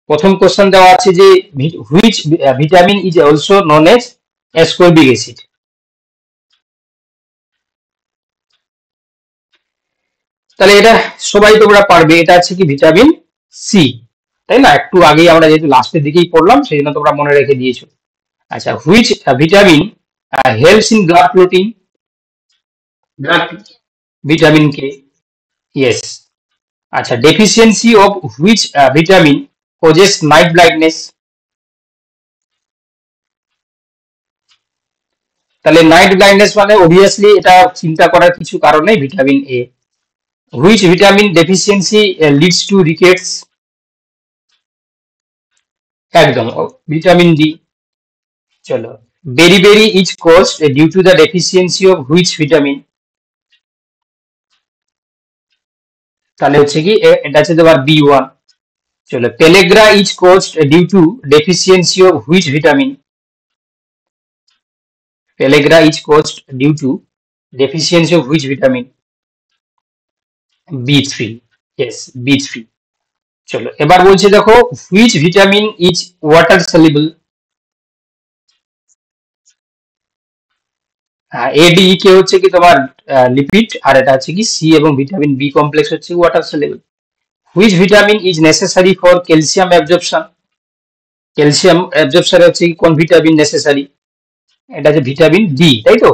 প্রথম কোশ্চেন দেওয়া আছে যে which vitamin is also known as ascorbic acid. তাহলে এটা সবাই তোমরা পারবে, এটা আছে কি ভিটামিন সি, তাই না? একটু আগেই আমরা যেহেতু লাস্টের দিকেই পড়লাম সেই জন্য তোমরা মনে রেখে দিয়েছো। আচ্ছা, which vitamin helps in blood protein? Blood vitamin K, yes. আচ্ছা, deficiency of which vitamin causes night blindness? তাহলে নাইট ব্লাইন্ডনেস মানে অবভিয়াসলি এটা চিন্তা করার কিছু কারণ নেই, vitamin A. Which vitamin deficiency leads to rickets? একদম, ভিটামিন ডি। চলো, beriberi is caused due to the deficiency of which vitamin? তাহলে হচ্ছে কি এটা হচ্ছে তোমার বি1। চলো, pellagra is caused due to deficiency of which vitamin? Pellagra is caused due to deficiency of which vitamin? বি3, ইয়েস, বি3। চলো, এবার বলছে দেখো which vitamin is water soluble? A D K হচ্ছে কি তোমার লিপিড, আর এটা হচ্ছে কি সি এবং ভিটামিন বি কমপ্লেক্স হচ্ছে water soluble. Which vitamin is necessary for calcium absorption? Calcium absorption হচ্ছে কি কোন ভিটামিন নেসেসারি? এটা হচ্ছে ভিটামিন ডি, তাই তো?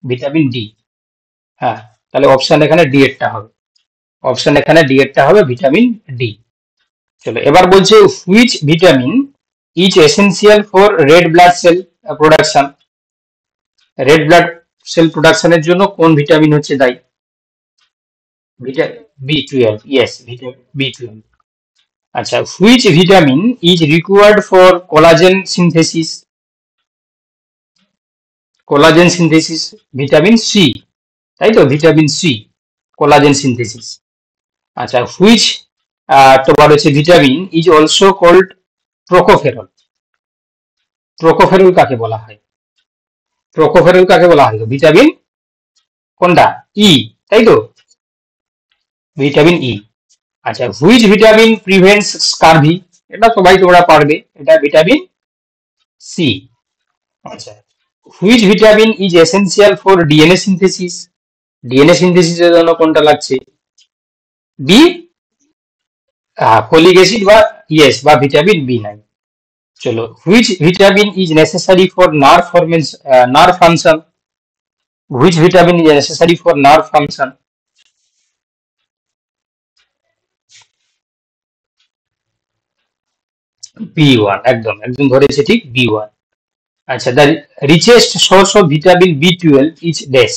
ভিটামিন ডি, হ্যাঁ। তাহলে অপশন এখানে ডি এরটা হবে, অপশন এখানে ডি এরটা হবে ভিটামিন ডি। চলো, এবার বলছে which vitamin is essential for red blood cell production? Red blood cell প্রোডাকশনের জন্য কোন ভিটামিন হচ্ছে দায়ী? বি12, ইয়েস, ভিটামিন বি12। আচ্ছা, which vitamin is required for collagen synthesis? Collagen synthesis vitamin C, তাই তো? Vitamin C, collagen synthesis. আচ্ছা, হুইচ তোমার হচ্ছে vitamin is also called tocopherol? Tocopherol কাকে বলা হয়? প্রোকোফেরল কাকে বলা হয়? ভিটামিন কোনটা? ই, তাই তো? Vitamin E. আচ্ছা, হুইচ ভিটামিন প্রিভেন্টস স্কারভি? এটা সবাই তোমরা পারবে, এটা ভিটামিন সি। আচ্ছা, which vitamin is essential for DNA synthesis? DNA সিনথেসিসের জন্য কোনটা লাগছে? বি, ফলিক অ্যাসিড বা ইয়েস বা ভিটামিন বি9। চলো, which vitamin is necessary for nerve formation, nerve function? Which vitamin is necessary for nerve function? বি1, একদম একদম ধরেছে ঠিক, বি1। আচ্ছা, the richest source of vitamin বি12 ইজ ড্যাশ?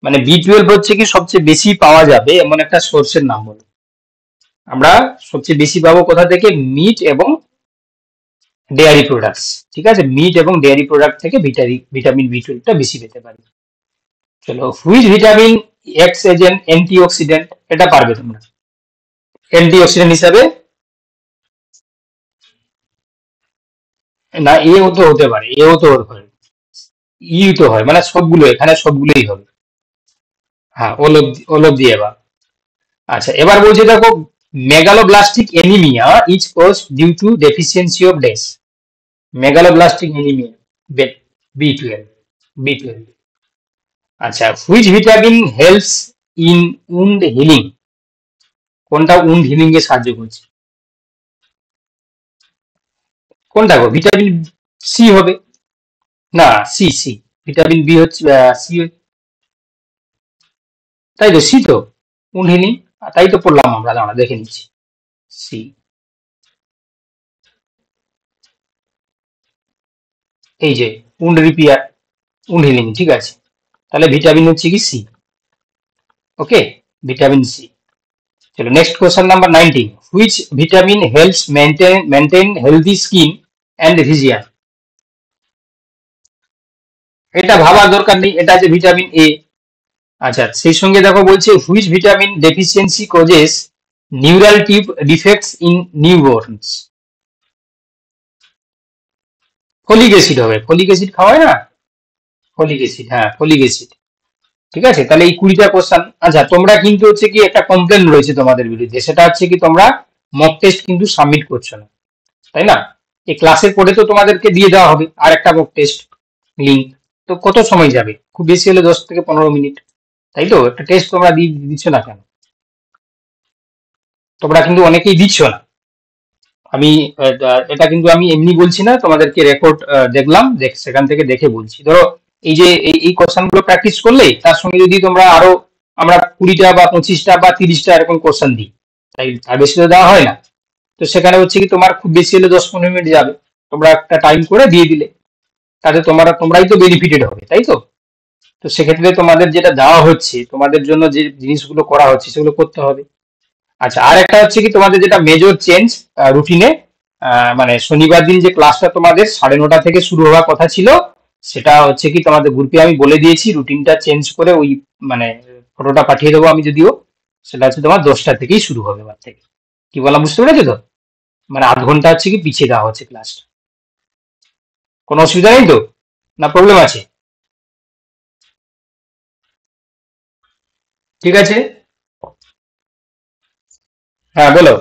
মানে বি12 হচ্ছে কি সবচেয়ে বেশি পাওয়া যাবে এমন একটা সোর্সের নাম বলো। আমরা সবচেয়ে বেশি পাবো কোথা থেকে? মিট এবং ডেয়ারি প্রোডাক্টস, ঠিক আছে? মিট এবং ডেয়ারি প্রোডাক্ট থেকে ভিটামিন বি12টা বেশি পেতে পারি। চলো, which vitamin acts age N antioxidant? এটা পারবে তোমরা, অ্যান্টিঅক্সিডেন্ট হিসাবে। না, এও তো হতে পারে, এও তো হতে পারে, ই তো হয়, মানে সবগুলো, এখানে সবগুলোই হবে। হ্যাঁ, ওলব দিয়ে বা। আচ্ছা, এবার বলছে দেখো megaloblastic anaemia is cause due to deficiency of dash? Megaloblastic anaemia, বি12, বি12। আচ্ছা, which vitamin helps in wound healing? কোনটা উন্ড হিলিং এ সাহায্য করছে? কোনটা গো? ভিটামিন সি হবে। না, সি সি, ভিটামিন বি হচ্ছে সি, তাই তো? সি তো উন্ড হিলিং, তাই তো পড়লাম আমরা, দাঁড়া দেখে নিচ্ছি। সি, এই যে উন্ড রিপেয়ার, উন্ড হিলিং, ঠিক আছে। তাহলে ভিটামিন হচ্ছে কি সি, ওকে, ভিটামিন সি। চলো, next question number 19, which vitamin helps maintain healthy skin and vision? এটা ভাবার দরকার নেই, এটা আছে ভিটামিন এ। আচ্ছা, সেই সঙ্গে দেখো বলছে which vitamin deficiency causes neural tube defects in newborns? Folic acid হবে, ফলিক অ্যাসিড খাওয়ায় না, ফলিক অ্যাসিড, হ্যাঁ ফলিক অ্যাসিড। ঠিক আছে, তাহলে এই 20টা কোশ্চেন। আচ্ছা, তোমরা কিন্তু হচ্ছে কি একটা কমপ্লেন রয়েছে তোমাদের বিরুদ্ধে, সেটা হচ্ছে কি তোমরা মক টেস্ট কিন্তু সাবমিট করছো না, তাই না? এই ক্লাসের পরে তো তোমাদেরকে দিয়ে দেওয়া হবে আর একটা মক টেস্ট লিঙ্ক। তো কত সময় যাবে? খুব বেশি হলে 10 থেকে 15 মিনিট, তাই তো? একটা টেস্ট তোমরা দিচ্ছ না কেন? তোমরা কিন্তু অনেকেই দিচ্ছ না। আমি এটা কিন্তু আমি এমনি বলছি না, তোমাদেরকে রেকর্ড দেখলাম, সেখান থেকে দেখে বলছি। ধরো এই যে এই কোশ্চেন গুলো প্র্যাকটিস করলে তার সঙ্গে যদি তোমরা আরো আমরা 20টা বা 25টা বা 30টা এরকম কোশ্চেন দিই, তাই তার বেশি তো দেওয়া হয় না। তো সেখানে হচ্ছে কি তোমার খুব বেশি হলে 10-15 মিনিট যাবে, তোমরা একটা টাইম করে দিয়ে দিলে, তাতে তোমরাই তো বেনিফিটেড হবে, তাই তো? তো সেক্ষেত্রে তোমাদের যেটা দেওয়া হচ্ছে, তোমাদের জন্য যে জিনিসগুলো করা হচ্ছে সেগুলো করতে হবে। আচ্ছা, আর একটা হচ্ছে কি তোমাদের যেটা মেজর চেঞ্জ রুটিনে, মানে শনিবার দিন যে ক্লাসটা তোমাদের 9:30 থেকে শুরু হওয়ার কথা ছিল, সেটা হচ্ছে কি তোমাদের গ্রুপে আমি বলে দিয়েছি, রুটিনটা চেঞ্জ করে ওই মানে ফটোটা পাঠিয়ে দেবো আমি যদিও, সেটা হচ্ছে তোমার 10টা থেকেই শুরু হবে এবার থেকে। কি বললাম বুঝতে পেরেছো তো? মানে আধ ঘন্টা হচ্ছে কি পিছিয়ে দেওয়া হচ্ছে ক্লাসটা। কোনো অসুবিধা নেই তো? না প্রবলেম আছে? ঠিক আছে। হ্যাঁ বলো।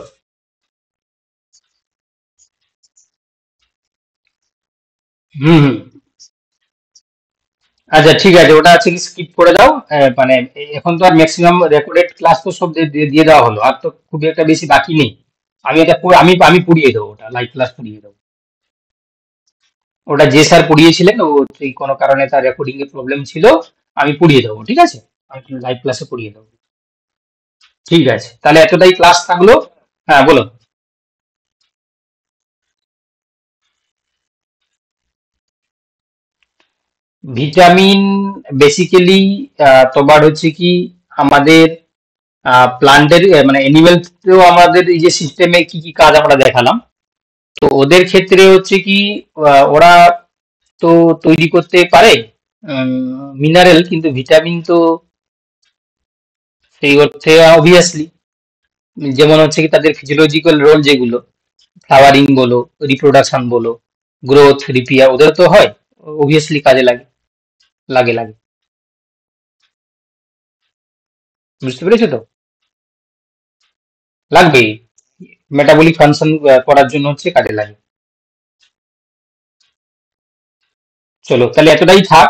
হুম হুম। আচ্ছা ঠিক আছে, ওটা আছে কি স্কিপ করে দাও। মানে এখন তো আর ম্যাক্সিমাম রেকর্ডেড ক্লাস তো সব দিয়ে দেওয়া হলো, আর তো খুব একটা বেশি বাকি নেই। আমি এটা আমি আমি পড়িয়ে দেবো, ওটা লাইভ ক্লাস পড়িয়ে দেবো। ওটা যে স্যার পড়িয়েছিলেন, ও সেই কোনো কারণে তার রেকর্ডিং এর প্রবলেম ছিল, আমি পড়িয়ে দেবো, ঠিক আছে? আমি লাইভ ক্লাসে পড়িয়ে দেবো। ঠিক আছে, তাহলে এতটাই ক্লাস থাকলো। হ্যাঁ বলো। ভিটামিন বেসিক্যালি তোমার হচ্ছে কি আমাদের প্লান্টের মানে অ্যানিমেলসেও আমাদের এই যে সিস্টেমে কি কি কাজ আমরা দেখালাম, তো ওদের ক্ষেত্রে হচ্ছে কি ওরা তো তৈরি করতে পারে মিনারেল, কিন্তু ভিটামিন তো সেই অর্থে অবভিয়াসলি, যেমন হচ্ছে কি তাদের ফিজিওলজিক্যাল রোল যেগুলো, ফ্লাওয়ারিং বলো, রিপ্রোডাকশন বলো, গ্রোথ, রিপিয়ার, ওদের তো হয়, অবভিয়াসলি কাজে লাগে, লাগে লাগে। বুঝতে পেরেছো তো? লাগবেই, মেটাবলিক ফাংশন করার জন্য হচ্ছে কাজে লাগে। চলো তাহলে এতটাই থাক।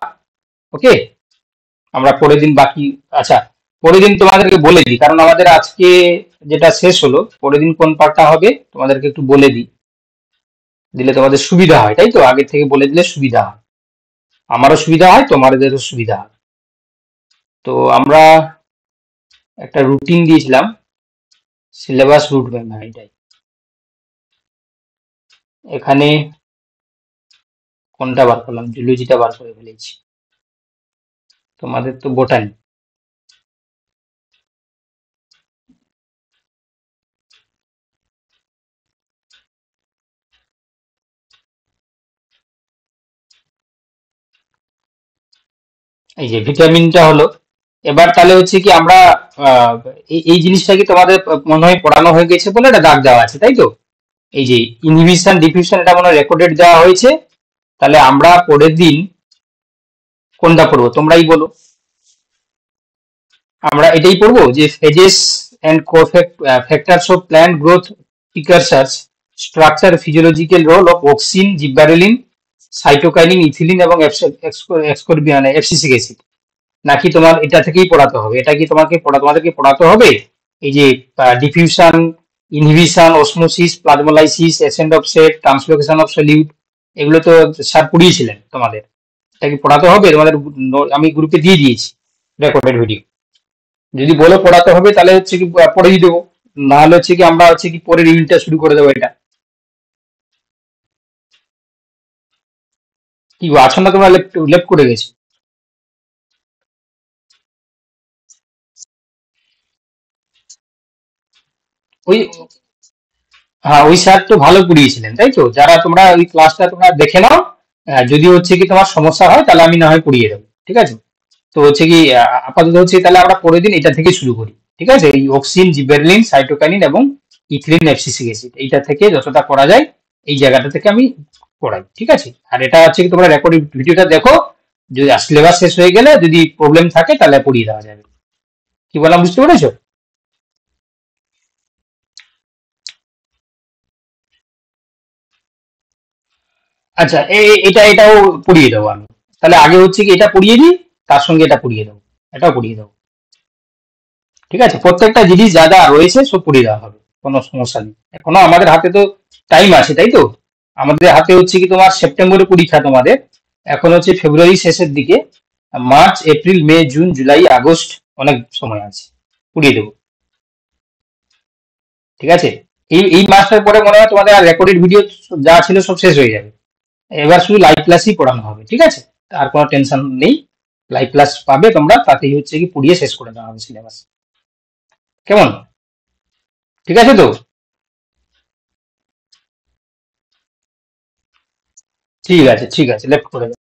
ওকে, আমরা পরের দিন বাকি, আচ্ছা পরের দিন তোমাদেরকে বলে দিই, কারণ আমাদের আজকে যেটা শেষ হলো, পরের দিন কোন পার্টটা হবে তোমাদেরকে একটু বলে দিই, দিলে তোমাদের সুবিধা হয়, তাই তো? আগে থেকে বলে দিলে সুবিধা হয়, আমারও সুবিধা হয়, তোমাদেরও সুবিধা হয়। তো আমরা একটা রুটিন দিয়েছিলাম, সিলেবাস রুট ম্যাপ, এটাই। এখানে কোনটা বার করলাম? জুলজিটা বার করে ফেলেছি। তোমাদের তো বোটানি। এই যে ভিটামিনটা হলো, এবার তাহলে হচ্ছে কি আমরা আহ, এই জিনিসটা কি তোমাদের মনে হয় পড়ানো হয়ে গেছে বলে এটা দাগ দেওয়া আছে, তাই তো? এই যে ইনহিবিশন ডিফিউশন, এটা মনে হয় রেকর্ডেড দেওয়া হয়েছে। তাহলে আমরা পরের দিন কোনটা পড়বো তোমরাই বলো। আমরা এটাই পড়বো যে phases and factors of plant growth, precursors, structure, physiological role of auxin, gibberellin, cytokinin, ethylene এবং এফসিসিক অ্যাসিড, নাকি তোমার এটা থেকেই পড়াতে হবে? এটা কি তোমাদেরকে পড়াতে হবে এই যে diffusion, inhibition, osmosis, প্লাজমোলাইসিস, ascend of set, translocation of solute, এগুলো তো স্যার পড়িয়েছিলেন তোমাদের? এটা কি পড়াতে হবে তোমাদের? আমি গ্রুপে দিয়ে দিয়েছি রেকর্ডেড ভিডিও। যদি বলো পড়াতে হবে তাহলে হচ্ছে কি পড়িয়ে দেবো, না হলে হচ্ছে কি আমরা হচ্ছে কি পরের ইউনিটটা শুরু করে দেবো এটা। কি গো, আছো না তোমরা? লেফট লেফট করে গেছো? ওই, হ্যাঁ ওই স্যার তো ভালো পড়িয়েছিলেন, তাই তো? যারা তোমরা ওই ক্লাসটা তোমরা দেখে নাও, যদি হচ্ছে কি তোমার সমস্যা হয় তাহলে আমি না হয় পড়িয়ে দেবো, ঠিক আছে? তো হচ্ছে কি আপাতত হচ্ছে তাহলে আমরা পরের দিন এটা থেকে শুরু করি, ঠিক আছে? এই অক্সিন, জিবেরলিন, সাইটোকাইনিন এবং ইথিলিন, এফসিসিক অ্যাসিড, এইটা থেকে যতটা করা যায় এই জায়গাটা থেকে আমি পড়াই, ঠিক আছে? আর এটা হচ্ছে কি তোমরা রেকর্ড ভিডিওটা দেখো, যদি সিলেবাস শেষ হয়ে গেলে যদি প্রবলেম থাকে তাহলে পড়িয়ে দেওয়া যাবে। কি বললাম বুঝতে পেরেছো? আচ্ছা, এটাও পড়িয়ে দেবো আমি। তাহলে আগে হচ্ছে কি এটা পড়িয়ে দিই, তার সঙ্গে এটা পড়িয়ে দেবো, এটাও পড়িয়ে দেবো। ঠিক আছে, প্রত্যেকটা জিনিস যা যা রয়েছে সব পড়িয়ে দেওয়া হবে, কোনো সমস্যা নেই। এখনো আমাদের হাতে তো টাইম আছে, তাই তো? আমাদের হাতে হচ্ছে কি তোমার সেপ্টেম্বরে পরীক্ষা তোমাদের, এখন হচ্ছে ফেব্রুয়ারি শেষের দিকে, March April May June July August, অনেক সময় আছে, পড়িয়ে দেবো। ঠিক আছে, এই মাসটার পরে মনে হয় তোমাদের আর রেকর্ডেড ভিডিও যা ছিল সব শেষ হয়ে যাবে। এবার শুধু লাইভ ক্লাসই পড়ানো হবে, ঠিক আছে? আর কোনো টেনশন নেই, লাইভ ক্লাস পাবে তোমরা, তাতেই হচ্ছে কি পড়িয়ে শেষ করে দেওয়া হবে সিলেবাস। কেমন? ঠিক আছে তো? ঠিক আছে, ঠিক আছে, লেফট করে দাও।